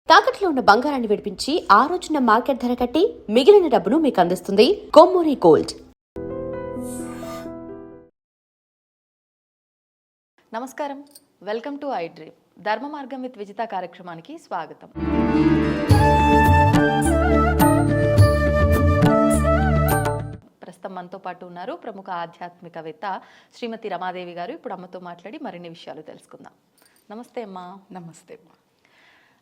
తాకట్లో ఉన్న బంగారాన్ని విడిపించి ఆ రోజున మార్కెట్ ధర కట్టి మిగిలిన డబ్బును మీకు అందిస్తుంది కొమ్మూరి గోల్డ్. నమస్కారం, వెల్కమ్ టు ఐ డ్రీమ్. ధర్మ మార్గం విత్ విజిత కార్యక్రమానికి స్వాగతం. ప్రస్తుతం మనతో పాటు ఉన్నారు ప్రముఖ ఆధ్యాత్మికవేత్త శ్రీమతి రమాదేవి గారు. ఇప్పుడు అమ్మతో మాట్లాడి మరిన్ని విషయాలు తెలుసుకుందాం. నమస్తే అమ్మా. నమస్తే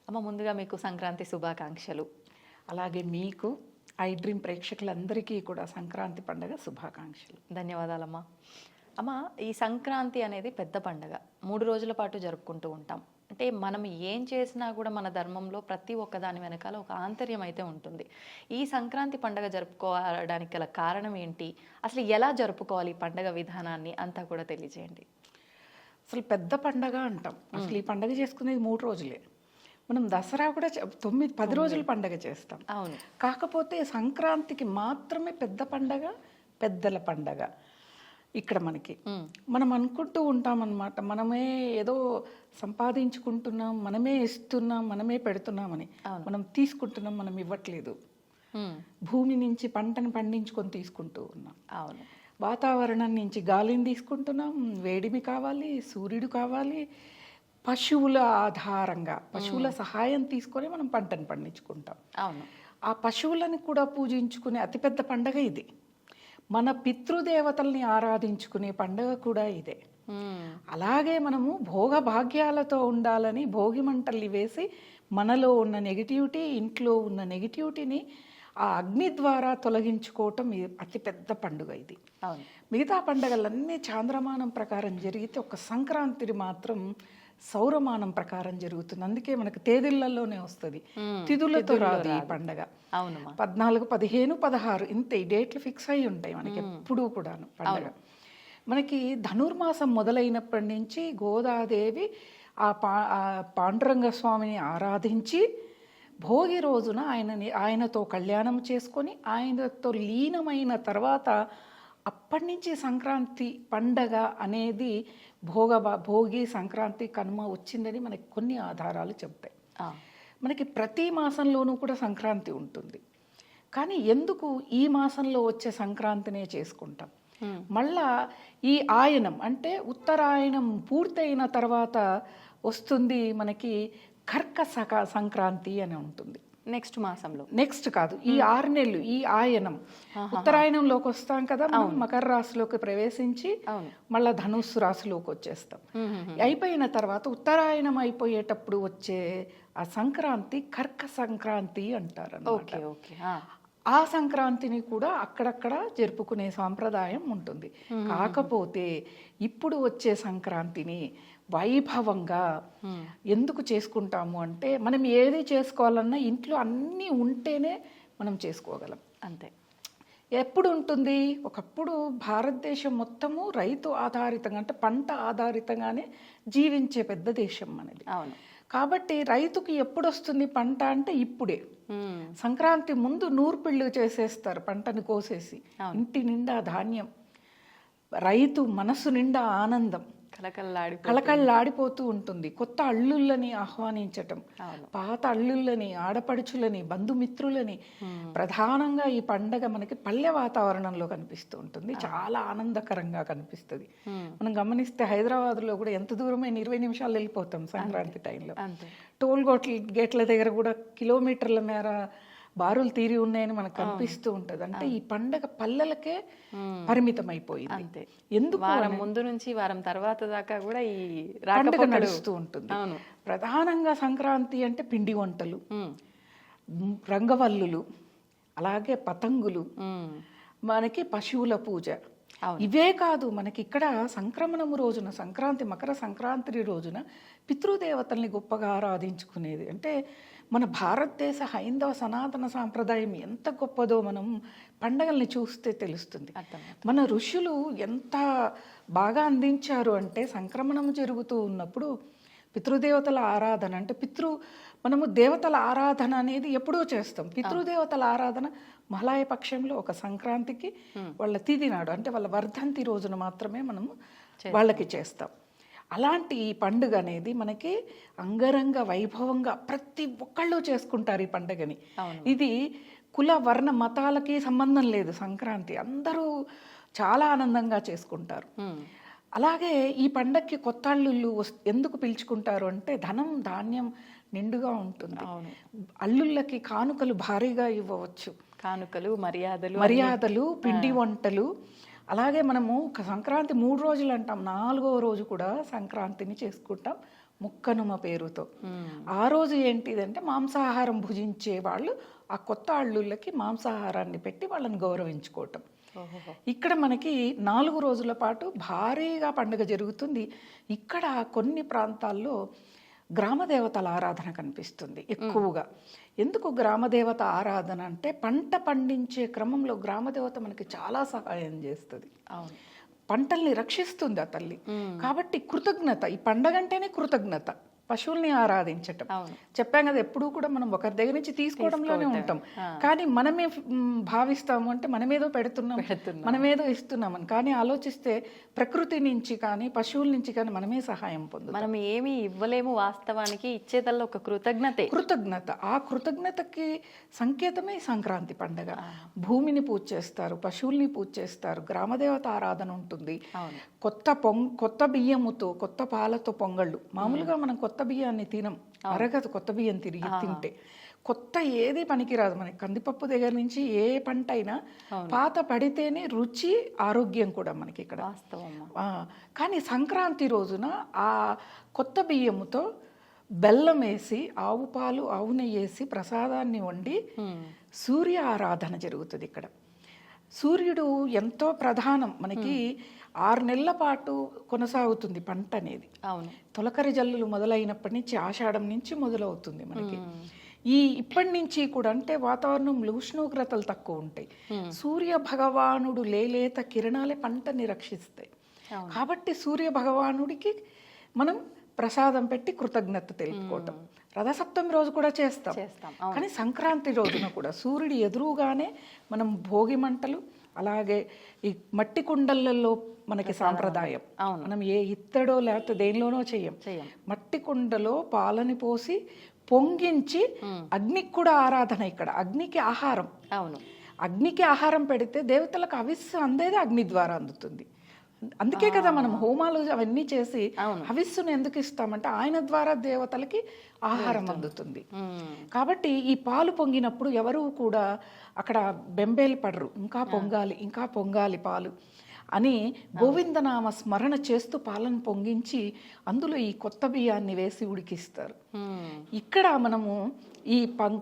అమ్మ, ముందుగా మీకు సంక్రాంతి శుభాకాంక్షలు. అలాగే మీకు ఐ డ్రీమ్ ప్రేక్షకులందరికీ కూడా సంక్రాంతి పండుగ శుభాకాంక్షలు. ధన్యవాదాలమ్మా. అమ్మ, ఈ సంక్రాంతి అనేది పెద్ద పండుగ, 3 రోజుల పాటు జరుపుకుంటూ ఉంటాం. అంటే మనం ఏం చేసినా కూడా మన ధర్మంలో ప్రతి ఒక్క దాని వెనకాల ఒక ఆంతర్యం అయితే ఉంటుంది. ఈ సంక్రాంతి పండుగ జరుపుకోవడానికి గల కారణం ఏంటి, అసలు ఎలా జరుపుకోవాలి ఈ పండుగ విధానాన్ని అంతా కూడా తెలియజేయండి. అసలు పెద్ద పండగ అంటాం. అసలు ఈ పండగ చేసుకునేది 3 రోజులే. మనం దసరా కూడా 9-10 రోజుల పండగ చేస్తాం. అవును. కాకపోతే సంక్రాంతికి మాత్రమే పెద్ద పండగ, పెద్దల పండగ. ఇక్కడ మనకి మనం అనుకుంటూ ఉంటాం అన్నమాట, మనమే ఏదో సంపాదించుకుంటున్నాం, మనమే ఇస్తున్నాం, మనమే పెడుతున్నామని. మనం తీసుకుంటున్నాం, మనం ఇవ్వట్లేదు. భూమి నుంచి పంటను పండించుకొని తీసుకుంటూ ఉన్నాం. అవును. వాతావరణం నుంచి గాలిని తీసుకుంటున్నాం, వేడిమి కావాలి, సూర్యుడు కావాలి. పశువుల ఆధారంగా పశువుల సహాయం తీసుకొని మనం పంటను పండించుకుంటాం. అవును. ఆ పశువులను కూడా పూజించుకునే అతిపెద్ద పండగ ఇది. మన పితృదేవతల్ని ఆరాధించుకునే పండగ కూడా ఇదే. అలాగే మనము భోగ భాగ్యాలతో ఉండాలని భోగి మంటల్ని వేసి మనలో ఉన్న నెగిటివిటీ, ఇంట్లో ఉన్న నెగిటివిటీని ఆ అగ్ని ద్వారా తొలగించుకోవటం అతిపెద్ద పండుగ ఇది. మిగతా పండుగలన్నీ చాంద్రమానం ప్రకారం జరిగితే ఒక సంక్రాంతి మాత్రం సౌరమానం ప్రకారం జరుగుతుంది. అందుకే మనకు తేదీళ్లలోనే వస్తుంది, తిథులతో రాదు ఈ పండగ. 14, 15, 16 ఇంతే ఈ డేట్లు ఫిక్స్ అయి ఉంటాయి మనకి ఎప్పుడూ కూడాను పండగ. మనకి ధనుర్మాసం మొదలైనప్పటి నుంచి గోదాదేవి ఆ పాండురంగ స్వామిని ఆరాధించి భోగి రోజున ఆయనతో కళ్యాణం చేసుకొని ఆయనతో లీనమైన తర్వాత అప్పటి నుంచి సంక్రాంతి పండగ అనేది భోగి, సంక్రాంతి, కనుమ వచ్చిందని మనకి కొన్ని ఆధారాలు చెప్తాయి. మనకి ప్రతి మాసంలోనూ కూడా సంక్రాంతి ఉంటుంది. కానీ ఎందుకు ఈ మాసంలో వచ్చే సంక్రాంతినే చేసుకుంటాం? మళ్ళా ఈ ఆయనం అంటే ఉత్తరాయణం పూర్తయిన తర్వాత వస్తుంది మనకి కర్క సంక్రాంతి అని ఉంటుంది. నెక్స్ట్ మాసంలో, నెక్స్ట్ కాదు, ఈ 6 నెలలు ఈ ఆయనం. ఉత్తరాయణంలోకి వస్తాం కదా, మకర రాశిలోకి ప్రవేశించి మళ్ళా ధనుస్సు రాశిలోకి వచ్చేస్తాం. అయిపోయిన తర్వాత ఉత్తరాయణం అయిపోయేటప్పుడు వచ్చే ఆ సంక్రాంతి కర్క సంక్రాంతి అంటారు అన్నమాట. ఆ సంక్రాంతిని కూడా అక్కడక్కడ జరుపుకునే సాంప్రదాయం ఉంటుంది. కాకపోతే ఇప్పుడు వచ్చే సంక్రాంతిని వైభవంగా ఎందుకు చేసుకుంటాము అంటే, మనం ఏది చేసుకోవాలన్నా ఇంట్లో అన్నీ ఉంటేనే మనం చేసుకోగలం. అంతే. ఎప్పుడు ఉంటుంది? ఒకప్పుడు భారతదేశం మొత్తము రైతు ఆధారితంగా అంటే పంట ఆధారితంగానే జీవించే పెద్ద దేశం మనది. అవును. కాబట్టి రైతుకి ఎప్పుడు వస్తుంది పంట అంటే ఇప్పుడే. సంక్రాంతి ముందు నూర్పిళ్ళు చేసేస్తారు పంటను కోసేసి. ఇంటి నిండా ధాన్యం, రైతు మనసు నిండా ఆనందం కళకళలాడిపోతూ ఉంటుంది. కొత్త అల్లుళ్ళని ఆహ్వానించటం, పాత అల్లుళ్ళని, ఆడపడుచులని, బంధుమిత్రులని. ప్రధానంగా ఈ పండగ మనకి పల్లె వాతావరణంలో కనిపిస్తూ ఉంటుంది, చాలా ఆనందకరంగా కనిపిస్తుంది. మనం గమనిస్తే హైదరాబాద్లో కూడా ఎంత దూరమైన 20 నిమిషాలు వెళ్ళిపోతాం సంక్రాంతి టైంలో. టోల్ గేట్ల దగ్గర కూడా కిలోమీటర్ల మేర బారులు తీరి ఉన్నాయని మనకు కనిపిస్తూ ఉంటది. అంటే ఈ పండగ పల్లెలకే పరిమితం అయిపోయింది. ఎందుకు? వారం ముందు నుంచి వారం తర్వాత దాకా కూడా ఈ పండుగ నడుస్తూ ఉంటుంది. ప్రధానంగా సంక్రాంతి అంటే పిండి వంటలు, రంగవల్లులు, అలాగే పతంగులు, మనకి పశువుల పూజ. ఇవే కాదు, మనకి ఇక్కడ సంక్రమణము రోజున, సంక్రాంతి మకర సంక్రాంతి రోజున పితృదేవతల్ని గొప్పగా ఆరాధించుకునేది. అంటే మన భారతదేశ హైందవ సనాతన సాంప్రదాయం ఎంత గొప్పదో మనం పండగల్ని చూస్తే తెలుస్తుంది. మన ఋషులు ఎంత బాగా అందించారు అంటే, సంక్రమణం జరుగుతూ ఉన్నప్పుడు పితృదేవతల ఆరాధన అంటే మనము దేవతల ఆరాధన అనేది ఎప్పుడూ చేస్తాం. పితృదేవతల ఆరాధన మహాలయ పక్షంలో ఒక సంక్రాంతికి వాళ్ళ తిథి నాడు అంటే వాళ్ళ వర్ధంతి రోజున మాత్రమే మనము వాళ్ళకి చేస్తాం. అలాంటి ఈ పండుగ అనేది మనకి అంగరంగ వైభవంగా ప్రతి ఒక్కళ్ళు చేసుకుంటారు ఈ పండుగని. ఇది కుల వర్ణ మతాలకి సంబంధం లేదు. సంక్రాంతి అందరూ చాలా ఆనందంగా చేసుకుంటారు. అలాగే ఈ పండగకి కొత్త అల్లుళ్ళు ఎందుకు పిలుచుకుంటారు అంటే ధనం ధాన్యం నిండుగా ఉంటుంది. అల్లుళ్ళకి కానుకలు భారీగా ఇవ్వవచ్చు. కానుకలు, మర్యాదలు, పిండి వంటలు. అలాగే మనము సంక్రాంతి 3 రోజులు అంటాం, 4వ రోజు కూడా సంక్రాంతిని చేసుకుంటాం ముక్కనుమ పేరుతో. ఆ రోజు ఏంటిదంటే మాంసాహారం భుజించే వాళ్ళు ఆ కొత్త అల్లుళ్ళకి మాంసాహారాన్ని పెట్టి వాళ్ళని గౌరవించుకోవటం. ఇక్కడ మనకి 4 రోజుల పాటు భారీగా పండుగ జరుగుతుంది. ఇక్కడ కొన్ని ప్రాంతాల్లో గ్రామదేవతల ఆరాధన కనిపిస్తుంది ఎక్కువగా. ఎందుకు గ్రామదేవత ఆరాధన అంటే పంట పండించే క్రమంలో గ్రామదేవత మనకి చాలా సహాయం చేస్తుంది. పంటల్ని రక్షిస్తుంది ఆ తల్లి. కాబట్టి కృతజ్ఞత, ఈ పండగ అంటేనే కృతజ్ఞత. పశువుల్ని ఆరాధించటం. చెప్పాం కదా, ఎప్పుడూ కూడా మనం ఒకరి దగ్గర నుంచి తీసుకోవడంలోనే ఉంటాం. కానీ మనమే భావిస్తాము అంటే మనమేదో పెడుతున్నాం, మనమేదో ఇస్తున్నామని. కానీ ఆలోచిస్తే ప్రకృతి నుంచి కానీ పశువుల నుంచి కానీ మనమే సహాయం పొందుతాం. మనం ఏమి ఇవ్వలేము వాస్తవానికి, ఇచ్చేదల్లో ఒక కృతజ్ఞత. ఆ కృతజ్ఞతకి సంకేతమే సంక్రాంతి పండుగ. భూమిని పూజ చేస్తారు, పశువుల్ని పూజ చేస్తారు, గ్రామదేవత ఆరాధన ఉంటుంది. కొత్త బియ్యముతో, కొత్త పాలతో పొంగళ్ళు. మామూలుగా మనం కొత్త బియ్యాన్ని తినం, అరగదు కొత్త బియ్యం తింటే. కొత్త ఏది పనికిరాదు మనకి. కందిపప్పు దగ్గర నుంచి ఏ పంట అయినా పాత పడితేనే రుచి, ఆరోగ్యం కూడా మనకి ఇక్కడ. కానీ సంక్రాంతి రోజున ఆ కొత్త బియ్యముతో బెల్లం వేసి, ఆవు పాలు, ఆవు నెయ్యి వేసి ప్రసాదాన్ని వండి సూర్య ఆరాధన జరుగుతుంది ఇక్కడ. సూర్యుడు ఎంతో ప్రధానం మనకి. 6 నెలల పాటు కొనసాగుతుంది పంట అనేది. తొలకరి జల్లులు మొదలైనప్పటి నుంచి, ఆషాఢం నుంచి మొదలవుతుంది మనకి. ఇప్పటి నుంచి కూడా అంటే వాతావరణంలో ఉష్ణోగ్రతలు తక్కువ ఉంటాయి. సూర్య భగవానుడు లేలేత కిరణాలే పంటని రక్షిస్తాయి. కాబట్టి సూర్య భగవానుడికి మనం ప్రసాదం పెట్టి కృతజ్ఞత తెలుపుకోవటం. రథసప్తమి రోజు కూడా చేస్తాం. కానీ సంక్రాంతి రోజున కూడా సూర్యుడి ఎదురుగానే మనం భోగి మంటలు, అలాగే ఈ మట్టి కుండలలో మనకి సాంప్రదాయం. మనం ఏ ఇత్తడో లేకపోతే దేనిలోనో చెయ్యం. మట్టి కుండలో పాలని పోసి పొంగించి అగ్నికి కూడా ఆరాధన. ఇక్కడ అగ్నికి ఆహారం. అగ్నికి ఆహారం పెడితే దేవతలకు హవిస్సు అందేది అగ్ని ద్వారా అందుతుంది. అందుకే కదా మనం హోమాలు అవన్నీ చేసి హవిస్సును ఎందుకు ఇస్తామంటే ఆయన ద్వారా దేవతలకి ఆహారం అందుతుంది. కాబట్టి ఈ పాలు పొంగినప్పుడు ఎవరు కూడా అక్కడ బెంబేలు పడరు. ఇంకా పొంగాలి పాలు అని గోవిందనామ స్మరణ చేస్తూ పాలను పొంగించి అందులో ఈ కొత్త బియ్యాన్ని వేసి ఉడికిస్తారు. ఇక్కడ మనము ఈ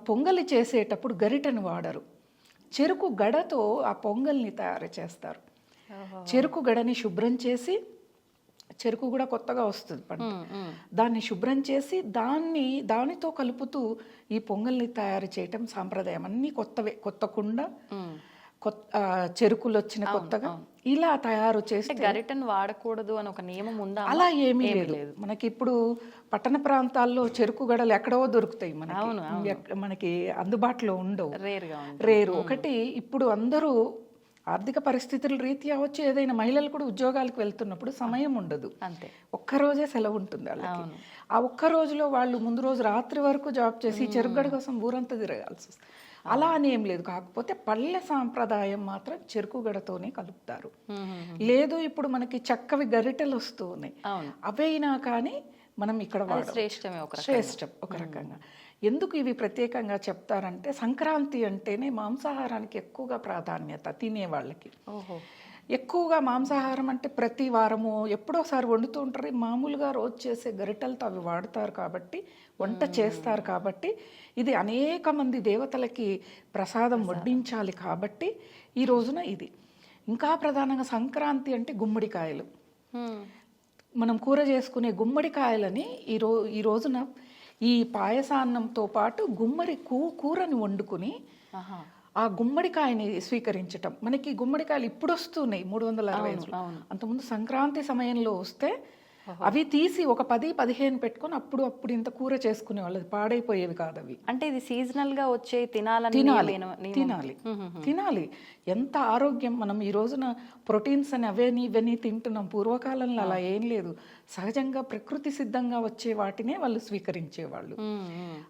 పొంగలి చేసేటప్పుడు గరిటెను వాడరు. చెరుకు గడతో ఆ పొంగల్ని తయారు చేస్తారు. చెరుకు గడని శుభ్రం చేసి, చెరుకు కూడా కొత్తగా వస్తుంది పంట, దాన్ని శుభ్రం చేసి దానితో కలుపుతూ ఈ పొంగల్ని తయారు చేయటం సాంప్రదాయం. అన్నీ కొత్తవే, కొత్త కుండ, చెరుకులు వచ్చిన కొత్తగా ఇలా తయారు చేసి. గరిటెను వాడకూడదు అని ఒక నియమం ఉందా? అలా ఏమీ లేదు. మనకి ఇప్పుడు పట్టణ ప్రాంతాల్లో చెరుకు గడలు ఎక్కడో దొరుకుతాయి, మనకి అందుబాటులో ఉండవు, రేరు. ఒకటి ఇప్పుడు అందరూ ఆర్థిక పరిస్థితుల రీత్యా వచ్చి ఏదైనా మహిళలు కూడా ఉద్యోగాలకు వెళ్తున్నప్పుడు సమయం ఉండదు. అంతే, ఒక్కరోజే సెలవు ఉంటుంది వాళ్ళకి. ఆ ఒక్క రోజులో వాళ్ళు ముందు రోజు రాత్రి వరకు జాబ్ చేసి చెరుకుగడ కోసం ఊరంతా తిరగాల్సి వస్తుంది. అలా అని ఏం లేదు. కాకపోతే పల్లె సాంప్రదాయం మాత్రం చెరుకుగడతోనే కలుపుతారు. లేదు ఇప్పుడు మనకి చక్కవి గరిటెలు వస్తూ ఉన్నాయి, అవైనా కానీ మనం ఇక్కడ శ్రేష్టం ఒక రకంగా. ఎందుకు ఇవి ప్రత్యేకంగా చెప్తారంటే సంక్రాంతి అంటేనే మాంసాహారానికి ఎక్కువగా ప్రాధాన్యత. తినేవాళ్ళకి ఎక్కువగా మాంసాహారం అంటే ప్రతి వారము ఎప్పుడోసారి వండుతూ ఉంటారు. మామూలుగా రోజు చేసే గరిటెలతో అవి వాడతారు కాబట్టి, వంట చేస్తారు కాబట్టి, ఇది అనేక మంది దేవతలకి ప్రసాదం వడ్డించాలి కాబట్టి ఈ రోజున ఇది. ఇంకా ప్రధానంగా సంక్రాంతి అంటే గుమ్మడికాయలు. మనం కూర చేసుకునే గుమ్మడికాయలని ఈ రోజున ఈ పాయసాన్నంతో పాటు గుమ్మడి కూరని వండుకుని ఆ గుమ్మడికాయని స్వీకరించటం. మనకి గుమ్మడికాయలు ఇప్పుడు వస్తున్నాయి 365. అంతకుముందు సంక్రాంతి సమయంలో వస్తే అవి తీసి ఒక 10-15 పెట్టుకొని అప్పుడు ఇంత కూర చేసుకునేవాళ్ళు, అది పాడైపోయేవి కాదు అవి. అంటే ఇది సీజనల్ గా వచ్చే తినాలని తినాలి. ఎంత ఆరోగ్యం. మనం ఈ రోజున ప్రోటీన్స్ అని అవని ఇవన్నీ తింటున్నాం. పూర్వకాలంలో అలా ఏం లేదు. సహజంగా ప్రకృతి సిద్ధంగా వచ్చే వాటినే వాళ్ళు స్వీకరించేవాళ్ళు.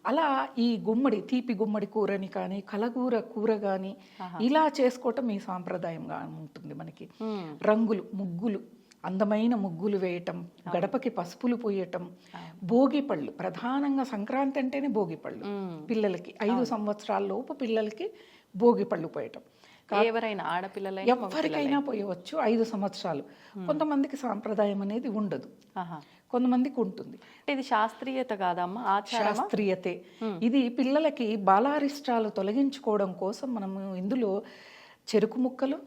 అలా ఈ గుమ్మడి, తీపి గుమ్మడి కూరని కానీ, కలగూర కూర కానీ ఇలా చేసుకోవటం ఈ సాంప్రదాయంగా ఉంటుంది మనకి. రంగులు, ముగ్గులు, అందమైన ముగ్గులు వేయటం, గడపకి పసుపులు పోయటం, భోగి పళ్ళు. ప్రధానంగా సంక్రాంతి అంటేనే భోగి పళ్ళు. పిల్లలకి 5 సంవత్సరాల లోపు పిల్లలకి భోగి పళ్ళు పోయటం. ఎవరైనా ఆడపిల్లలైనా ఎవరికైనా పోయవచ్చు 5 సంవత్సరాలు. కొంతమందికి సాంప్రదాయం అనేది ఉండదు, కొంతమందికి ఉంటుంది. ఇది శాస్త్రీయత కాదమ్మా, శాస్త్రీయతే. ఇది పిల్లలకి బాలారిష్టాలు తొలగించుకోవడం కోసం మనము ఇందులో చెరుకు ముక్కలు,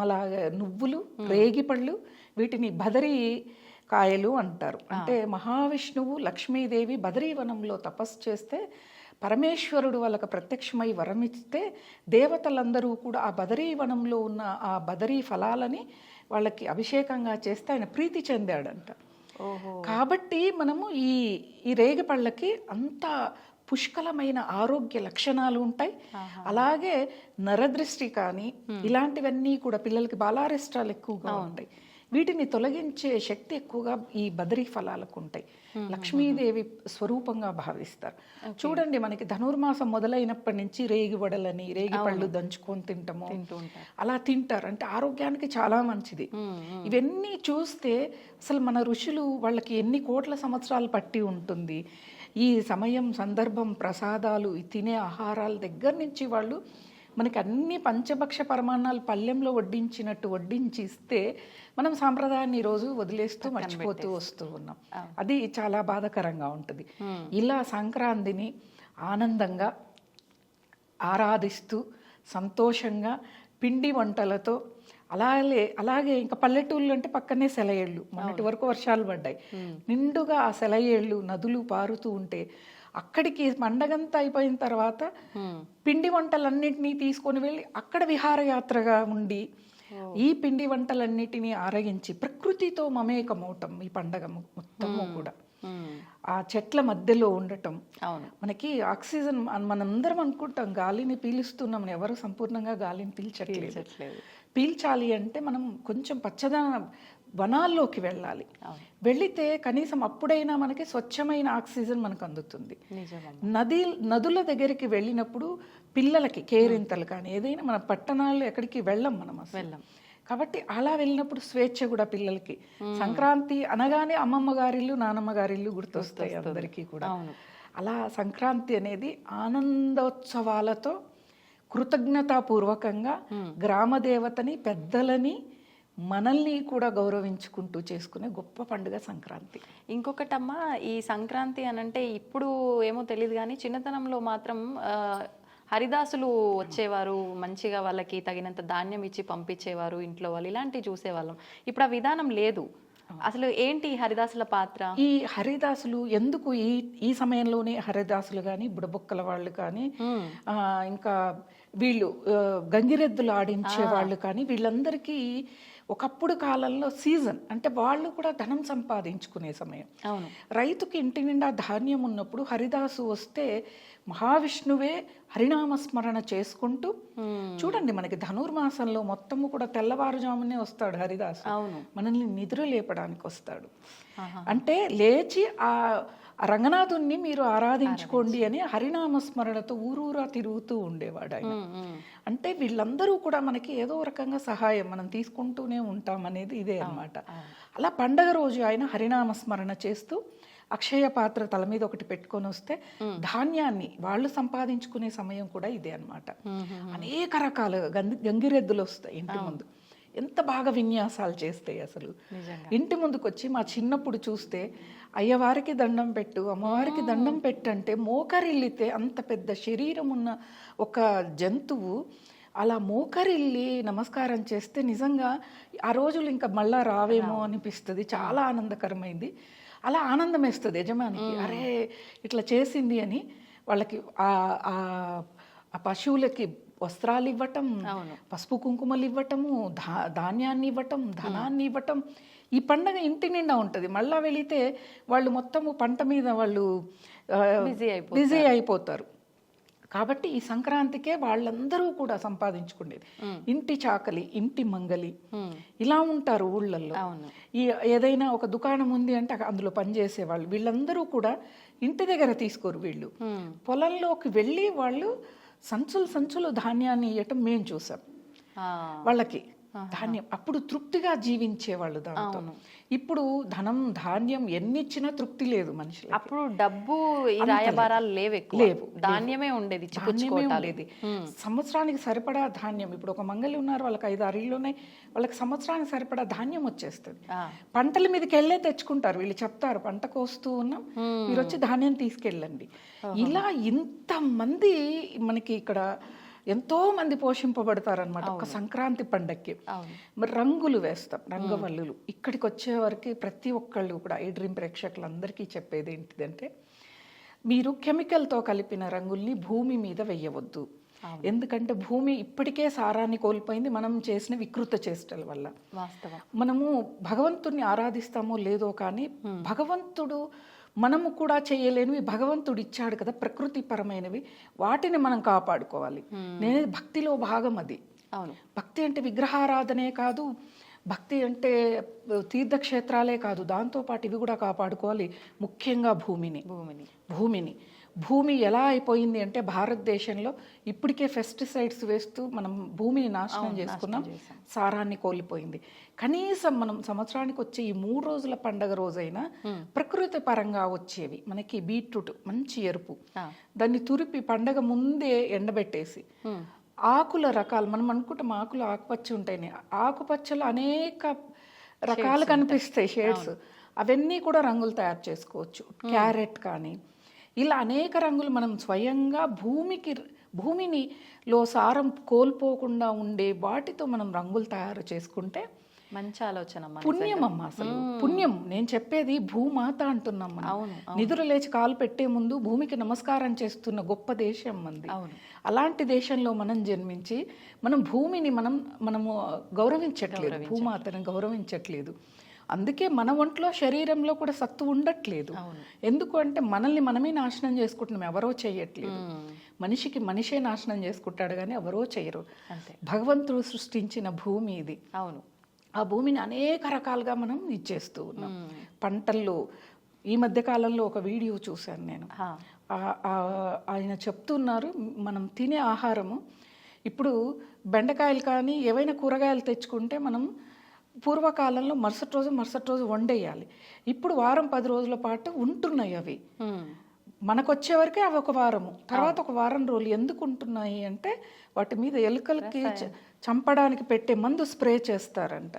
మళ్ళా నువ్వులు, రేగిపళ్ళు, వీటిని బదరీ కాయలు అంటారు. అంటే మహావిష్ణువు, లక్ష్మీదేవి బదరీవనంలో తపస్సు చేస్తే పరమేశ్వరుడు వాళ్ళకి ప్రత్యక్షమై వరమిస్తే దేవతలందరూ కూడా ఆ బదరీవనంలో ఉన్న ఆ బదరీ ఫలాలని వాళ్ళకి అభిషేకంగా చేస్తే ఆయన ప్రీతి చెందాడంట. కాబట్టి మనము ఈ రేగిపళ్ళకి అంత పుష్కలమైన ఆరోగ్య లక్షణాలు ఉంటాయి. అలాగే నరదృష్టి కానీ ఇలాంటివన్నీ కూడా పిల్లలకి బాలారిష్టాలు ఎక్కువగా ఉంటాయి. వీటిని తొలగించే శక్తి ఎక్కువగా ఈ బదరీ ఫలాలకు ఉంటాయి. లక్ష్మీదేవి స్వరూపంగా భావిస్తారు. చూడండి, మనకి ధనుర్మాసం మొదలైనప్పటి నుంచి రేగి వడలని, రేగి పళ్ళు దంచుకొని తింటాము, అలా తింటారు. అంటే ఆరోగ్యానికి చాలా మంచిది. ఇవన్నీ చూస్తే అసలు మన ఋషులు వాళ్ళకి ఎన్ని కోట్ల సంవత్సరాలు పట్టి ఉంటుంది. ఈ సమయం, సందర్భం, ప్రసాదాలు, తినే ఆహారాల దగ్గర నుంచి వాళ్ళు మనకి అన్ని పంచభక్ష పరమాన్నాలు పళ్ళెంలో వడ్డించినట్టు వడ్డించి ఇస్తే మనం సాంప్రదాయాన్ని ఈరోజు వదిలేస్తూ మర్చిపోతూ వస్తూ ఉన్నాం. అది చాలా బాధాకరంగా ఉంటుంది. ఇలా సంక్రాంతిని ఆనందంగా ఆరాధిస్తూ సంతోషంగా పిండి వంటలతో, అలాగే ఇంకా పల్లెటూళ్ళు అంటే పక్కనే సెలయేళ్ళు. మొన్నటి వరకు వర్షాలు పడ్డాయి, నిండుగా ఆ సెలయేళ్ళు నదులు పారుతూ ఉంటే అక్కడికి పండగంతా అయిపోయిన తర్వాత పిండి వంటలన్నిటినీ తీసుకొని వెళ్ళి అక్కడ విహారయాత్రగా ఉండి ఈ పిండి వంటలన్నిటినీ ఆరగించి ప్రకృతితో మమేకమవటం ఈ పండగ మొత్తము కూడా. ఆ చెట్ల మధ్యలో ఉండటం, మనకి ఆక్సిజన్, మనందరం అనుకుంటాం గాలిని పీలుస్తున్నాం, ఎవరు సంపూర్ణంగా గాలిని పీల్చట్లేదు. పీల్చాలి అంటే మనం కొంచెం పచ్చదన వనాల్లోకి వెళ్ళాలి. వెళితే కనీసం అప్పుడైనా మనకి స్వచ్ఛమైన ఆక్సిజన్ మనకు అందుతుంది. నదుల దగ్గరికి వెళ్ళినప్పుడు పిల్లలకి కేరింతలు కానీ ఏదైనా, మన పట్టణాల్లో ఎక్కడికి వెళ్ళం మనం అసలు. కాబట్టి అలా వెళ్ళినప్పుడు స్వేచ్ఛ కూడా పిల్లలకి. సంక్రాంతి అనగానే అమ్మమ్మ గారిల్లు, నానమ్మ గారిల్లు గుర్తొస్తాయి అందరికీ కూడా. అలా సంక్రాంతి అనేది ఆనందోత్సవాలతో కృతజ్ఞతాపూర్వకంగా గ్రామ దేవతని, పెద్దలని, మనల్ని కూడా గౌరవించుకుంటూ చేసుకునే గొప్ప పండుగ సంక్రాంతి. ఇంకొకటమ్మా, ఈ సంక్రాంతి అనంటే ఇప్పుడు ఏమో తెలియదు కానీ చిన్నతనంలో మాత్రం హరిదాసులు వచ్చేవారు, మంచిగా వాళ్ళకి తగినంత ధాన్యం ఇచ్చి పంపించేవారు ఇంట్లో వాళ్ళు, ఇలాంటివి చూసేవాళ్ళం. ఇప్పుడు ఆ విధానం లేదు. అసలు ఏంటి హరిదాసుల పాత్ర? ఈ హరిదాసులు ఎందుకు ఈ సమయంలోనే హరిదాసులు కానీ, బుడబుక్కల వాళ్ళు కానీ, ఇంకా వీళ్ళు గంగిరెద్దులు ఆడించే వాళ్ళు కానీ, వీళ్ళందరికీ ఒకప్పుడు కాలంలో సీజన్ అంటే వాళ్ళు కూడా ధనం సంపాదించుకునే సమయం. రైతుకి ఇంటి నిండా ధాన్యం ఉన్నప్పుడు హరిదాసు వస్తే మహావిష్ణువే హరినామస్మరణ చేసుకుంటూ, చూడండి మనకి ధనుర్మాసంలో మొత్తము కూడా తెల్లవారుజామునే వస్తాడు హరిదాసు, మనల్ని నిద్ర లేపడానికి వస్తాడు. అంటే లేచి ఆ రంగనాథుణ్ణి మీరు ఆరాధించుకోండి అని హరినామస్మరణతో ఊరూరా తిరుగుతూ ఉండేవాడు ఆయన. అంటే వీళ్ళందరూ కూడా మనకి ఏదో రకంగా సహాయం మనం తీసుకుంటూనే ఉంటాం అనేది ఇదే అన్నమాట. అలా పండగ రోజు ఆయన హరినామస్మరణ చేస్తూ అక్షయ పాత్ర తల మీద ఒకటి పెట్టుకొని వస్తే ధాన్యాన్ని వాళ్ళు సంపాదించుకునే సమయం కూడా ఇదే అన్నమాట. అనేక రకాలుగా గంగిరెద్దులు వస్తాయి ఇంటి ముందు, ఎంత బాగా విన్యాసాలు చేస్తాయి అసలు. ఇంటి ముందుకు వచ్చి మా చిన్నప్పుడు చూస్తే అయ్యవారికి దండం పెట్టు, అమ్మవారికి దండం పెట్టంటే మోకరిల్లితే, అంత పెద్ద శరీరం ఉన్న ఒక జంతువు అలా మోకరిల్లి నమస్కారం చేస్తే నిజంగా ఆ రోజులు ఇంకా మళ్ళా రావేమో అనిపిస్తుంది. చాలా ఆనందకరమైంది. అలా ఆనందం వేస్తుంది యజమానికి, అరే ఇట్లా చేసింది అని. వాళ్ళకి ఆ పశువులకి వస్త్రాలు ఇవ్వటం, పసుపు కుంకుమలు ఇవ్వటము, ధాన్యాన్ని ఇవ్వటం, ధనాన్ని ఇవ్వటం, ఈ పండగ ఇంటి నిండా ఉంటుంది. మళ్ళా వెళితే వాళ్ళు మొత్తము పంట మీద వాళ్ళు బిజీ అయిపోతారు. కాబట్టి ఈ సంక్రాంతికే వాళ్ళందరూ కూడా సంపాదించుకునేది. ఇంటి చాకలి, ఇంటి మంగలి ఇలా ఉంటారు ఊళ్ళల్లో. ఈ ఏదైనా ఒక దుకాణం ఉంది అంటే అందులో పనిచేసే వాళ్ళు వీళ్ళందరూ కూడా ఇంటి దగ్గర తీసుకోరు. వీళ్ళు పొలంలోకి వెళ్ళి వాళ్ళు సంచులు ధాన్యాన్ని ఇవ్వటం మేము చూసాం. వాళ్ళకి ధాన్యం అప్పుడు తృప్తిగా జీవించేవాళ్ళు దాంతో. ఇప్పుడు ధనం ధాన్యం ఎన్నిచ్చినా తృప్తి లేదు మనుషులు. అప్పుడు డబ్బు ఈ రాయబారాలు లేవు, ధాన్యమే ఉండేది. సంవత్సరానికి సరిపడా ధాన్యం. ఇప్పుడు ఒక మంగళి ఉన్నారు, వాళ్ళకి 5-6 ఇళ్ళు ఉన్నాయి, వాళ్ళకి సంవత్సరానికి సరిపడా ధాన్యం వచ్చేస్తుంది. పంటల మీదకి వెళ్ళే తెచ్చుకుంటారు. వీళ్ళు చెప్తారు పంటకు వస్తూ ఉన్నాం, మీరు వచ్చి ధాన్యం తీసుకెళ్ళండి. ఇలా ఇంతమంది మనకి ఇక్కడ ఎంతో మంది పోషింపబడతారనమాట ఒక సంక్రాంతి పండక్కి. మరి రంగులు వేస్తాం, రంగవల్లులు. ఇక్కడికి వచ్చేవరకు ప్రతి ఒక్కళ్ళు కూడా ఈ డ్రీమ్ ప్రేక్షకులందరికీ చెప్పేది ఏంటిదంటే, మీరు కెమికల్తో కలిపిన రంగుల్ని భూమి మీద వెయ్యవద్దు. ఎందుకంటే భూమి ఇప్పటికే సారాన్ని కోల్పోయింది మనం చేసిన వికృత చేష్టల వల్ల. మనము భగవంతుడిని ఆరాధిస్తామో లేదో కానీ భగవంతుడు మనము కూడా చేయలేనివి భగవంతుడు ఇచ్చాడు కదా, ప్రకృతి పరమైనవి, వాటిని మనం కాపాడుకోవాలి. నేను భక్తిలో భాగం అది. భక్తి అంటే విగ్రహారాధనే కాదు, భక్తి అంటే తీర్థక్షేత్రాలే కాదు, దాంతోపాటు ఇవి కూడా కాపాడుకోవాలి. ముఖ్యంగా భూమిని భూమి ఎలా అయిపోయింది అంటే భారతదేశంలో ఇప్పటికే పెస్టిసైడ్స్ వేస్తూ మనం భూమిని నాశనం చేసుకున్నాం, సారాన్ని కోల్పోయింది. కనీసం మనం సంవత్సరానికి వచ్చే ఈ 3 రోజుల పండగ రోజైనా ప్రకృతి పరంగా వచ్చేవి మనకి బీట్రూట్ మంచి ఎరుపు, దాన్ని తురిపి పండగ ముందే ఎండబెట్టేసి ఆకుల రకాలు మనం అనుకుంటాం ఆకులు ఆకుపచ్చ ఉంటాయని, ఆకుపచ్చలు అనేక రకాలు కనిపిస్తాయి షేడ్స్, అవన్నీ కూడా రంగులు తయారు చేసుకోవచ్చు. క్యారెట్ కానీ ఇలా అనేక రంగులు మనం స్వయంగా భూమిలో సారం కోల్పోకుండా ఉండే వాటితో మనం రంగులు తయారు చేసుకుంటే మంచి ఆలోచన, పుణ్యం అమ్మ. అసలు పుణ్యం నేను చెప్పేది, భూమాత అంటున్నాం. నిద్ర లేచి కాలు పెట్టే ముందు భూమికి నమస్కారం చేస్తున్న గొప్ప దేశం మంది. అలాంటి దేశంలో మనం జన్మించి మనం భూమిని మనము గౌరవించట్లేదు, భూమాతను గౌరవించట్లేదు. అందుకే మన ఒంట్లో శరీరంలో కూడా సత్తు ఉండట్లేదు. ఎందుకు అంటే మనల్ని మనమే నాశనం చేసుకుంటున్నాం, ఎవరో చేయట్లేదు. మనిషికి మనిషే నాశనం చేసుకుంటాడు కానీ ఎవరో చేయరు. భగవంతుడు సృష్టించిన భూమి ఇది. ఆ భూమిని అనేక రకాలుగా మనం ఇచ్చేస్తూ ఉన్నాం. పంటల్లో ఈ మధ్య కాలంలో ఒక వీడియో చూశాను నేను. ఆయన చెప్తున్నారు, మనం తినే ఆహారము ఇప్పుడు బెండకాయలు కానీ ఏవైనా కూరగాయలు తెచ్చుకుంటే మనం పూర్వకాలంలో మరుసటి రోజు వండేయాలి. ఇప్పుడు వారం 10 రోజుల పాటు ఉంటున్నాయి అవి. మనకొచ్చే వరకే అవి ఒక వారము, తర్వాత ఒక వారం రోజులు ఎందుకు ఉంటున్నాయి అంటే వాటి మీద ఎలుకలకి చంపడానికి పెట్టే మందు స్ప్రే చేస్తారంట.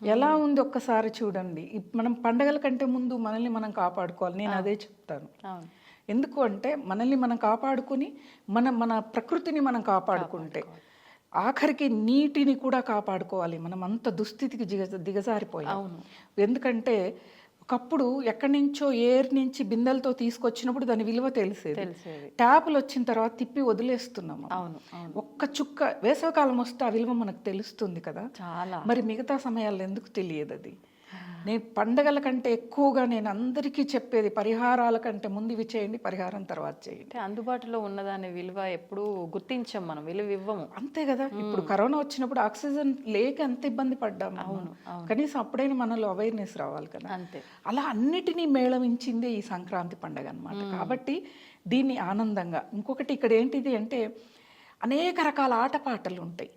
ఎలా ఉంది ఒక్కసారి చూడండి. మనం పండగల కంటే ముందు మనల్ని మనం కాపాడుకోవాలి, నేను అదే చెప్తాను. ఎందుకు అంటే మనల్ని మనం కాపాడుకుని మన ప్రకృతిని మనం కాపాడుకుంటే ఆఖరికి నీటిని కూడా కాపాడుకోవాలి. మనం అంత దుస్థితికి దిగజారిపోయాం. ఎందుకంటే ఒకప్పుడు ఎక్కడి నుంచో ఏర్ నుంచి బిందెలతో తీసుకొచ్చినప్పుడు దాని విలువ తెలిసేది. ట్యాపులు వచ్చిన తర్వాత తిప్పి వదిలేస్తున్నాము. ఒక్క చుక్క వేసవికాలం వస్తే ఆ విలువ మనకు తెలుస్తుంది కదా. మరి మిగతా సమయాల్లో ఎందుకు తెలియదు అది? నేను పండగల కంటే ఎక్కువగా నేను అందరికీ చెప్పేది పరిహారాల కంటే ముందు ఇవి చేయండి, పరిహారం తర్వాత చేయండి. అందుబాటులో ఉన్నదాని విలువ ఎప్పుడు గుర్తించాం, మనం విలువ ఇవ్వము. అంతే కదా. ఇప్పుడు కరోనా వచ్చినప్పుడు ఆక్సిజన్ లేక ఎంత ఇబ్బంది పడ్డాము. కనీసం అప్పుడైనా మనలో అవేర్నెస్ రావాలి కదా. అంతే. అలా అన్నిటినీ మేళవించిందే ఈ సంక్రాంతి పండుగ అన్నమాట. కాబట్టి దీన్ని ఆనందంగా, ఇంకొకటి ఇక్కడ ఏంటిది అంటే అనేక రకాల ఆటపాటలు ఉంటాయి.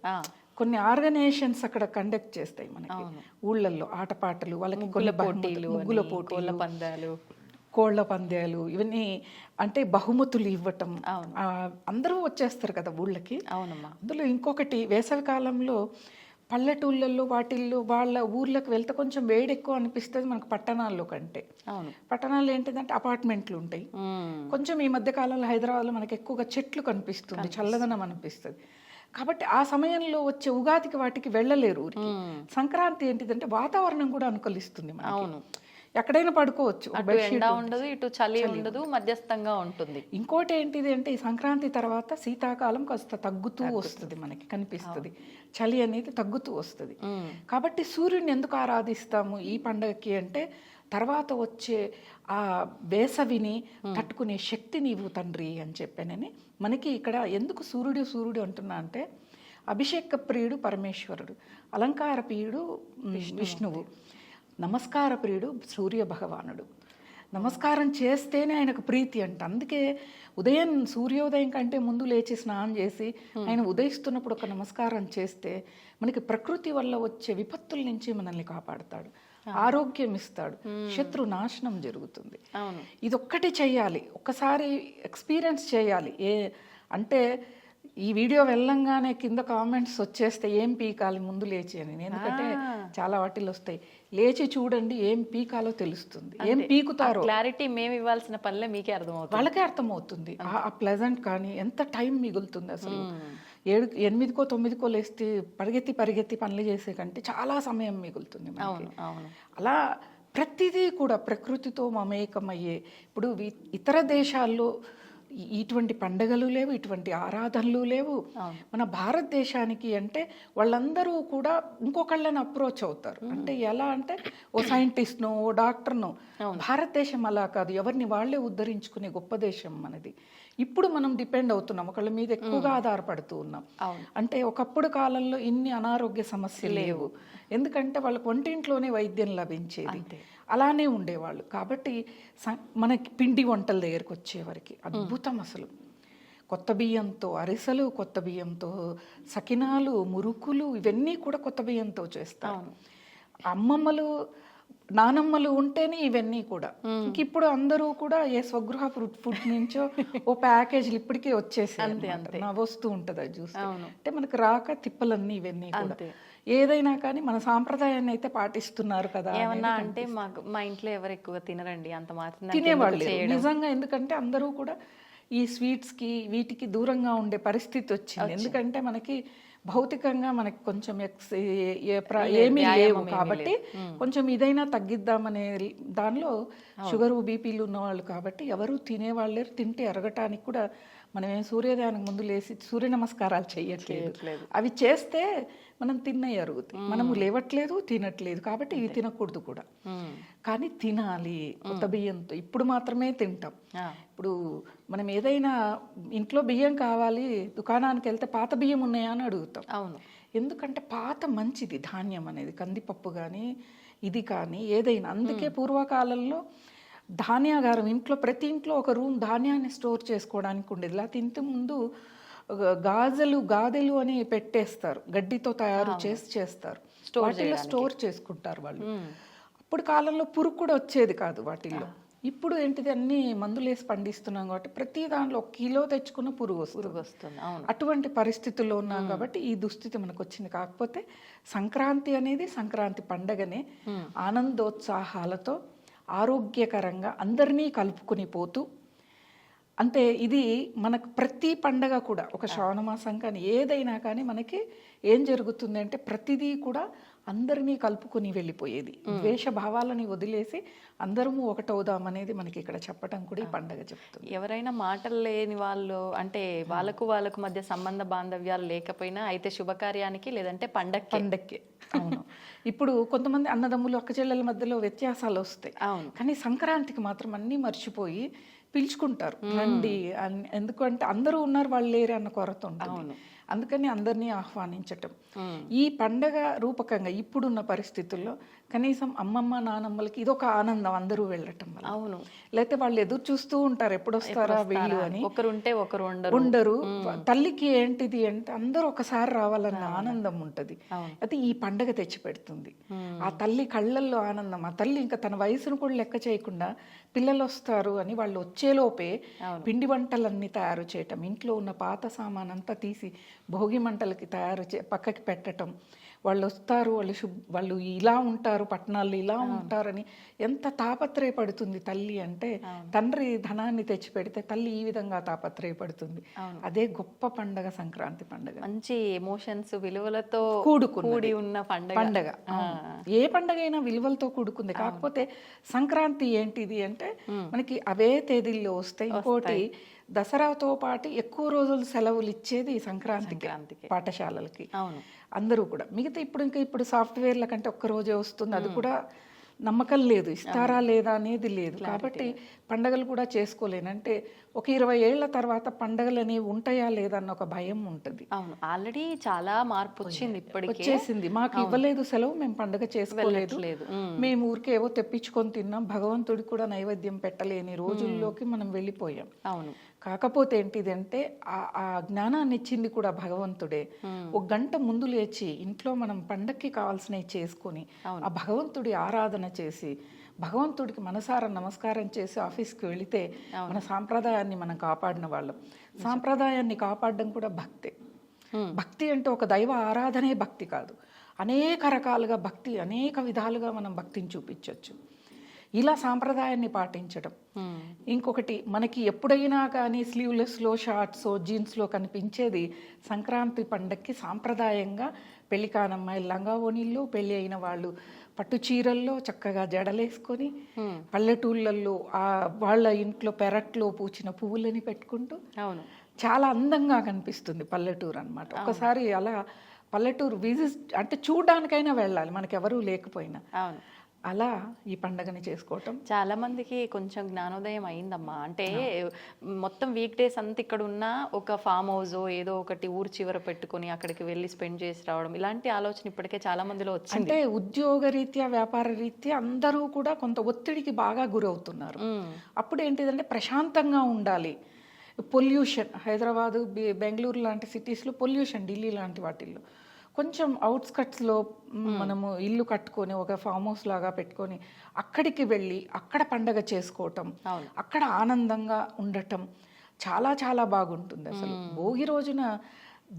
కొన్ని ఆర్గనైజేషన్స్ అక్కడ కండక్ట్ చేస్తాయి మనకి ఊళ్ళల్లో ఆటపాటలు, వాళ్ళకి ముగ్గుల పోటీలు, కోళ్ల పందాలు, ఇవన్నీ అంటే బహుమతులు ఇవ్వటం. అందరూ వచ్చేస్తారు కదా ఊళ్ళకి. అందులో ఇంకొకటి వేసవి కాలంలో పల్లెటూళ్ళల్లో వాటిల్లో వాళ్ళ ఊర్లకు వెళ్తే కొంచెం వేడి ఎక్కువ అనిపిస్తుంది మనకు పట్టణాల్లో కంటే. పట్టణాల్లో ఏంటిదంటే అపార్ట్మెంట్లు ఉంటాయి. కొంచెం ఈ మధ్య కాలంలో హైదరాబాద్లో మనకి ఎక్కువగా చెట్లు కనిపిస్తుంది, చల్లదనం అనిపిస్తుంది. కాబట్టి ఆ సమయంలో వచ్చే ఉగాదికి వాటికి వెళ్ళలేరు ఊరికి. సంక్రాంతి ఏంటిదంటే వాతావరణం కూడా అనుకూలిస్తుంది మనకి. ఎక్కడైనా పడుకోవచ్చు. ఒక అటు బెడ్షీట్ ఎండ ఉండదు, ఇటు చలి ఉండదు, మధ్యస్థంగా ఉంటుంది. ఇంకోటి ఏంటిది అంటే ఈ సంక్రాంతి తర్వాత శీతాకాలం కాస్త తగ్గుతూ వస్తుంది, మనకి కనిపిస్తుంది. చలి అనేది తగ్గుతూ వస్తుంది. కాబట్టి సూర్యుడిని ఎందుకు ఆరాధిస్తాము ఈ పండగకి అంటే, తర్వాత వచ్చే ఆ వేసవిని తట్టుకునే శక్తి నీవు తండ్రి అని చెప్పానని మనకి ఇక్కడ ఎందుకు సూర్యుడు అంటున్నా అంటే, అభిషేక ప్రియుడు పరమేశ్వరుడు, అలంకార ప్రియుడు విష్ణువు, నమస్కార ప్రియుడు సూర్య భగవానుడు. నమస్కారం చేస్తేనే ఆయనకు ప్రీతి అంట. అందుకే ఉదయం సూర్యోదయం కంటే ముందు లేచి స్నానం చేసి ఆయన ఉదయిస్తున్నప్పుడు ఒక నమస్కారం చేస్తే మనకి ప్రకృతి వల్ల వచ్చే విపత్తుల నుంచి మనల్ని కాపాడుతాడు, ఆరోగ్యం ఇస్తాడు, శత్రు నాశనం జరుగుతుంది. ఇదొక్కటి చెయ్యాలి, ఒక్కసారి ఎక్స్పీరియన్స్ చేయాలి. అంటే ఈ వీడియో వెళ్ళంగానే కింద కామెంట్స్ వచ్చేస్తే ఏం పీకాలి ముందు లేచి అని. ఎందుకంటే చాలా వాటిల్లో వస్తాయి, లేచి చూడండి ఏం పీకాలో తెలుస్తుంది, ఏం పీకుతారో క్లారిటీ మేము ఇవ్వాల్సిన పనులే మీకే అర్థమవుతుంది, వాళ్ళకే అర్థమవుతుంది. ఆ ప్లెజెంట్ కానీ ఎంత టైం మిగులుతుంది అసలు. 8కో 9కో లేస్తే పరిగెత్తి పనులు చేసే కంటే చాలా సమయం మిగులుతుంది మనకి. అలా ప్రతిదీ కూడా ప్రకృతితో మమేకమయ్యే. ఇప్పుడు ఇతర దేశాల్లో ఇటువంటి పండగలు లేవు, ఇటువంటి ఆరాధనలు లేవు. మన భారతదేశానికి అంటే వాళ్ళందరూ కూడా ఇంకొకళ్ళని అప్రోచ్ అవుతారు. అంటే ఎలా అంటే ఓ సైంటిస్ట్నో ఓ డాక్టర్నో. భారతదేశం అలా కాదు, ఎవరిని వాళ్ళే ఉద్ధరించుకునే గొప్ప దేశం మనది. ఇప్పుడు మనం డిపెండ్ అవుతున్నాం, ఒకళ్ళ మీద ఎక్కువగా ఆధారపడుతూ ఉన్నాం. అంటే ఒకప్పుడు కాలంలో ఇన్ని అనారోగ్య సమస్యలు లేవు, ఎందుకంటే వాళ్ళకి వంటింట్లోనే వైద్యం లభించేది, అలానే ఉండేవాళ్ళు. కాబట్టి మనకి పిండి వంటల దగ్గరికి వచ్చేవారికి అద్భుతం అసలు. కొత్త బియ్యంతో అరిసెలు, కొత్త బియ్యంతో సకినాలు, మురుకులు, ఇవన్నీ కూడా కొత్త బియ్యంతో చేస్తారు. అమ్మమ్మలు నానమ్మలు ఉంటేనే ఇవన్నీ కూడా. ఇంక ఇప్పుడు అందరూ కూడా ఏ స్వగృహ ఫుడ్ నుంచో ఓ ప్యాకేజీలు ఇప్పటికే వచ్చేసాయి, నవ్వొస్తూ ఉంటుంది అది చూస్తే. అంటే మనకు రాక తిప్పలన్నీ ఇవన్నీ కూడా. ఏదైనా కానీ మన సాంప్రదాయాన్ని అయితే పాటిస్తున్నారు కదా. ఏమన్నా అంటే మా ఇంట్లో ఎవరు ఎక్కువ తినరండి, అంత మాత్రం తినేవాళ్ళు నిజంగా. ఎందుకంటే అందరూ కూడా ఈ స్వీట్స్కి వీటికి దూరంగా ఉండే పరిస్థితి వచ్చింది. ఎందుకంటే మనకి భౌతికంగా మనకి కొంచెం ఏమీ లేవు కాబట్టి కొంచెం ఇదైనా తగ్గిద్దామనే దానిలో షుగరు బీపీలు ఉన్నవాళ్ళు కాబట్టి ఎవరు తినేవాళ్ళు తింటే అరగటానికి కూడా మనం ఏం సూర్యోదయానికి ముందు లేసి సూర్య నమస్కారాలు చేయట్లేదు. అవి చేస్తే మనం తిన్నవి అరుగుతాయి. మనము లేవట్లేదు, తినట్లేదు, కాబట్టి ఇవి తినకూడదు కూడా. కానీ తినాలి కొత్త బియ్యంతో. ఇప్పుడు మాత్రమే తింటాం. ఇప్పుడు మనం ఏదైనా ఇంట్లో బియ్యం కావాలి, దుకాణానికి వెళ్తే పాత బియ్యం ఉన్నాయా అని అడుగుతాం. ఎందుకంటే పాత మంచిది ధాన్యం అనేది, కందిపప్పు కానీ ఇది కానీ ఏదైనా. అందుకే పూర్వకాలంలో ధాన్యాగారం ఇంట్లో ప్రతి ఇంట్లో ఒక రూమ్ ధాన్యాన్ని స్టోర్ చేసుకోవడానికి ఉండేది. లేకపోతే ఇంత ముందు గాదెలు అని పెట్టేస్తారు, గడ్డితో తయారు చేస్తారు, వాటిల్లో స్టోర్ చేసుకుంటారు వాళ్ళు. అప్పుడు కాలంలో పురుగు కూడా వచ్చేది కాదు వాటిల్లో. ఇప్పుడు ఏంటిది అన్ని మందులేసి పండిస్తున్నాం కాబట్టి ప్రతి దాంట్లో 1 కిలో తెచ్చుకున్న పురుగు వస్తుంది. అటువంటి పరిస్థితుల్లో ఉన్నాం కాబట్టి ఈ దుస్థితి మనకు వచ్చింది. కాకపోతే సంక్రాంతి అనేది సంక్రాంతి పండగనే ఆనందోత్సాహాలతో ఆరోగ్యకరంగా అందరినీ కలుపుకొని పోతూ, అంటే ఇది మనకు ప్రతి పండగ కూడా ఒక శ్రావణ మాసం కానీ ఏదైనా కానీ మనకి ఏం జరుగుతుంది అంటే ప్రతిదీ కూడా అందరినీ కలుపుకొని వెళ్ళిపోయేది. ద్వేష భావాలని వదిలేసి అందరము ఒకటవుదామనేది మనకి ఇక్కడ చెప్పడం కూడా ఈ పండగ చెప్తుంది. ఎవరైనా మాటలు లేని వాళ్ళు అంటే వాళ్ళకు మధ్య సంబంధ బాంధవ్యాలు లేకపోయినా అయితే శుభకార్యానికి లేదంటే పండక్కి అవును. ఇప్పుడు కొంతమంది అన్నదమ్ములు అక్క చెల్లెల మధ్యలో వ్యత్యాసాలు వస్తాయి, కానీ సంక్రాంతికి మాత్రం అన్నీ మర్చిపోయి పిలుచుకుంటారు రండి. ఎందుకంటే అందరూ ఉన్నారు వాళ్ళు లేరు అన్న కొరత ఉంటుంది. అందుకని అందరినీ ఆహ్వానించటం ఈ పండగ రూపకంగా ఇప్పుడున్న పరిస్థితుల్లో కనీసం అమ్మమ్మ నానమ్మలకి ఇదొక ఆనందం, అందరూ వెళ్ళటం వల్ల. అవును. లేకపోతే వాళ్ళు ఎదురు చూస్తూ ఉంటారు ఎప్పుడు వస్తారా వీళ్ళు అని. ఒకరు ఉంటే ఒకరు ఉండరు. తల్లికి ఏంటిది అంటే అందరూ ఒకసారి రావాలన్న ఆనందం ఉంటది, అది ఈ పండగ తెచ్చి పెడుతుంది. ఆ తల్లి కళ్ళల్లో ఆనందం. ఆ తల్లి ఇంకా తన వయసును కూడా లెక్క చేయకుండా పిల్లలు వస్తారు అని వాళ్ళు వచ్చేలోపే పిండి వంటలన్నీ తయారు చేయటం, ఇంట్లో ఉన్న పాత సామాన్ అంతా తీసి భోగి మంటలకి పక్కకి పెట్టడం, వాళ్ళు వస్తారు, వాళ్ళు ఇలా ఉంటారు, పట్టణాల్లో ఇలా ఉంటారని ఎంత తాపత్రయపడుతుంది తల్లి అంటే, తండ్రి ధనాన్ని తెచ్చిపెడితే తల్లి ఈ విధంగా తాపత్రయపడుతుంది. అదే గొప్ప పండగ సంక్రాంతి పండగ. మంచి ఎమోషన్స్, విలువలతో కూడుకున్నది కూడి ఉన్న పండగ. ఏ పండగ అయినా విలువలతో కూడుకుంది. కాకపోతే సంక్రాంతి ఏంటిది అంటే మనకి అవే తేదీల్లో వస్తాయి. ఇంకోటి దసరాతో పాటు ఎక్కువ రోజులు సెలవులు ఇచ్చేది సంక్రాంతికి పాఠశాలలకి. అందరూ కూడా మిగతా ఇప్పుడు సాఫ్ట్వేర్ల కంటే ఒక్క రోజే వస్తుంది. అది కూడా నమ్మకం లేదు, ఇస్తారా లేదా అనేది లేదు. కాబట్టి పండగలు కూడా చేసుకోలేను. అంటే ఒక 20 ఏళ్ల తర్వాత పండగలు అనేవి ఉంటాయా లేదా అన్న ఒక భయం ఉంటుంది. అవును, ఆల్రెడీ చాలా మార్పు వచ్చింది, ఇప్పటికే వచ్చేసింది. మాకు ఇవ్వలేదు సెలవు, మేము పండగ చేసుకోలేదు, మేము ఊరికే ఏవో తెప్పించుకొని తిన్నాం, భగవంతుడికి కూడా నైవేద్యం పెట్టలేని రోజుల్లోకి మనం వెళ్ళిపోయాం. అవును, కాకపోతే ఏంటిదంటే ఆ జ్ఞానాన్ని ఇచ్చింది కూడా భగవంతుడే. ఒక గంట ముందు లేచి ఇంట్లో మనం పండక్కి కావాల్సినవి చేసుకొని ఆ భగవంతుడి ఆరాధన చేసి భగవంతుడికి మనసారా నమస్కారం చేసి ఆఫీస్కి వెళితే మన సాంప్రదాయాన్ని మనం కాపాడిన వాళ్ళం. సాంప్రదాయాన్ని కాపాడడం కూడా భక్తే. భక్తి అంటే ఒక దైవ ఆరాధనే భక్తి కాదు. అనేక రకాలుగా భక్తి, అనేక విధాలుగా మనం భక్తిని చూపించవచ్చు. ఇలా సాంప్రదాయాన్ని పాటించడం. ఇంకొకటి, మనకి ఎప్పుడైనా కానీ స్లీవ్లెస్లో, షార్ట్స్లో, జీన్స్లో కనిపించేది సంక్రాంతి పండక్కి సాంప్రదాయంగా పెళ్లి కానమ్మాయి లంగా ఓణీల్లో, పెళ్ళి అయిన వాళ్ళు పట్టు చీరల్లో చక్కగా జడలేసుకొని పల్లెటూళ్ళల్లో వాళ్ళ ఇంట్లో పెరట్లో పూచిన పువ్వులని పెట్టుకుంటూ చాలా అందంగా కనిపిస్తుంది పల్లెటూరు అన్నమాట. ఒకసారి అలా పల్లెటూరు విజిట్ అంటే చూడడానికైనా వెళ్ళాలి, మనకెవరూ లేకపోయినా. అలా ఈ పండగని చేసుకోవటం చాలా మందికి కొంచెం జ్ఞానోదయం అయిందమ్మా. అంటే మొత్తం వీక్ డేస్ అంతా ఇక్కడ ఉన్న ఒక ఫామ్ హౌస్ ఏదో ఒకటి ఊరు చివర పెట్టుకొని అక్కడికి వెళ్ళి స్పెండ్ చేసి రావడం, ఇలాంటి ఆలోచన ఇప్పటికే చాలా మందిలో వచ్చింది. అంటే ఉద్యోగ రీత్యా, వ్యాపార రీత్యా అందరూ కూడా కొంత ఒత్తిడికి బాగా గురవుతున్నారు. అప్పుడు ఏంటిదంటే ప్రశాంతంగా ఉండాలి. పొల్యూషన్, హైదరాబాదు, బెంగళూరు లాంటి సిటీస్లో పొల్యూషన్, ఢిల్లీ లాంటి వాటిల్లో కొంచెం అవుట్స్కట్స్లో మనము ఇల్లు కట్టుకొని ఒక ఫామ్ హౌస్ లాగా పెట్టుకొని అక్కడికి వెళ్ళి అక్కడ పండగ చేసుకోవటం, అక్కడ ఆనందంగా ఉండటం చాలా చాలా బాగుంటుంది. అసలు భోగి రోజున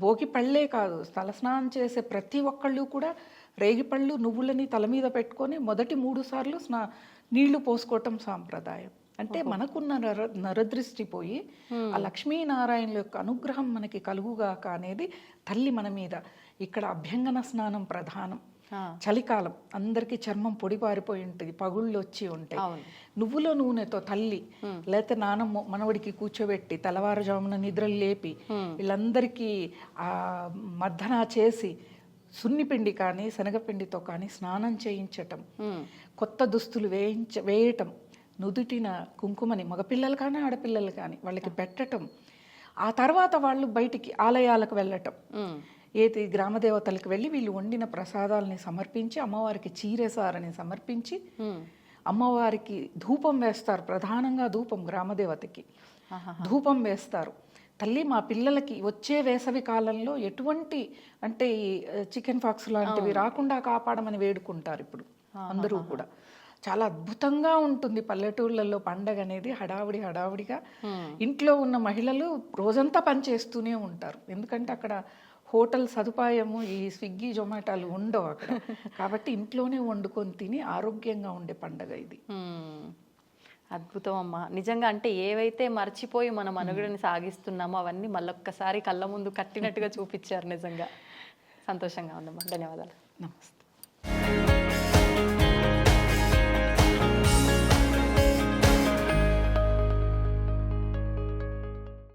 భోగి పళ్ళే కాదు, తలస్నానం చేసే ప్రతి ఒక్కళ్ళు కూడా రేగిపళ్ళు, నువ్వులని తల మీద పెట్టుకొని మొదటి 3 సార్లు నీళ్లు పోసుకోవటం సాంప్రదాయం. అంటే మనకున్న నరదృష్టి పోయి ఆ లక్ష్మీనారాయణుల యొక్క అనుగ్రహం మనకి కలుగుగాక అనేది తల్లి మన మీద. ఇక్కడ అభ్యంగన స్నానం ప్రధానం. చలికాలం అందరికీ చర్మం పొడి పారిపోయి ఉంటుంది, పగుళ్ళు వచ్చి ఉంటాయి. నువ్వుల నూనెతో తల్లి లేకపోతే నానమ్మ మనవడికి కూర్చోబెట్టి తెల్లవారుజామున నిద్రలు లేపి వీళ్ళందరికీ మర్దన చేసి సున్నిపిండి కానీ శనగపిండితో కానీ స్నానం చేయించటం, కొత్త దుస్తులు వేయటం, నుదుటిన కుంకుమని మగపిల్లలు కానీ ఆడపిల్లలు కానీ వాళ్ళకి పెట్టటం, ఆ తర్వాత వాళ్ళు బయటికి ఆలయాలకు వెళ్ళటం, ఏది గ్రామదేవతలకు వెళ్ళి వీళ్ళు వండిన ప్రసాదాలని సమర్పించి అమ్మవారికి చీరేసారని సమర్పించి అమ్మవారికి ధూపం వేస్తారు. ప్రధానంగా ధూపం, గ్రామదేవతకి ధూపం వేస్తారు. తల్లి మా పిల్లలకి వచ్చే వేసవి కాలంలో ఎటువంటి అంటే చికెన్ పాక్స్ లాంటివి రాకుండా కాపాడమని వేడుకుంటారు ఇప్పుడు అందరూ కూడా. చాలా అద్భుతంగా ఉంటుంది పల్లెటూళ్ళల్లో పండగ అనేది. హడావిడిగా ఇంట్లో ఉన్న మహిళలు రోజంతా పనిచేస్తూనే ఉంటారు. ఎందుకంటే అక్కడ హోటల్ సదుపాయము, ఈ స్విగ్గీ జొమాటోలు ఉండవు అక్కడ. కాబట్టి ఇంట్లోనే వండుకొని తిని ఆరోగ్యంగా ఉండే పండగ ఇది. అద్భుతం అమ్మా, నిజంగా. అంటే ఏవైతే మర్చిపోయి మనం మనుగడని సాగిస్తున్నామో అవన్నీ మళ్ళొక్కసారి కళ్ళ ముందు కట్టినట్టుగా చూపించారు. నిజంగా సంతోషంగా ఉందమ్మా. ధన్యవాదాలు. నమస్తే.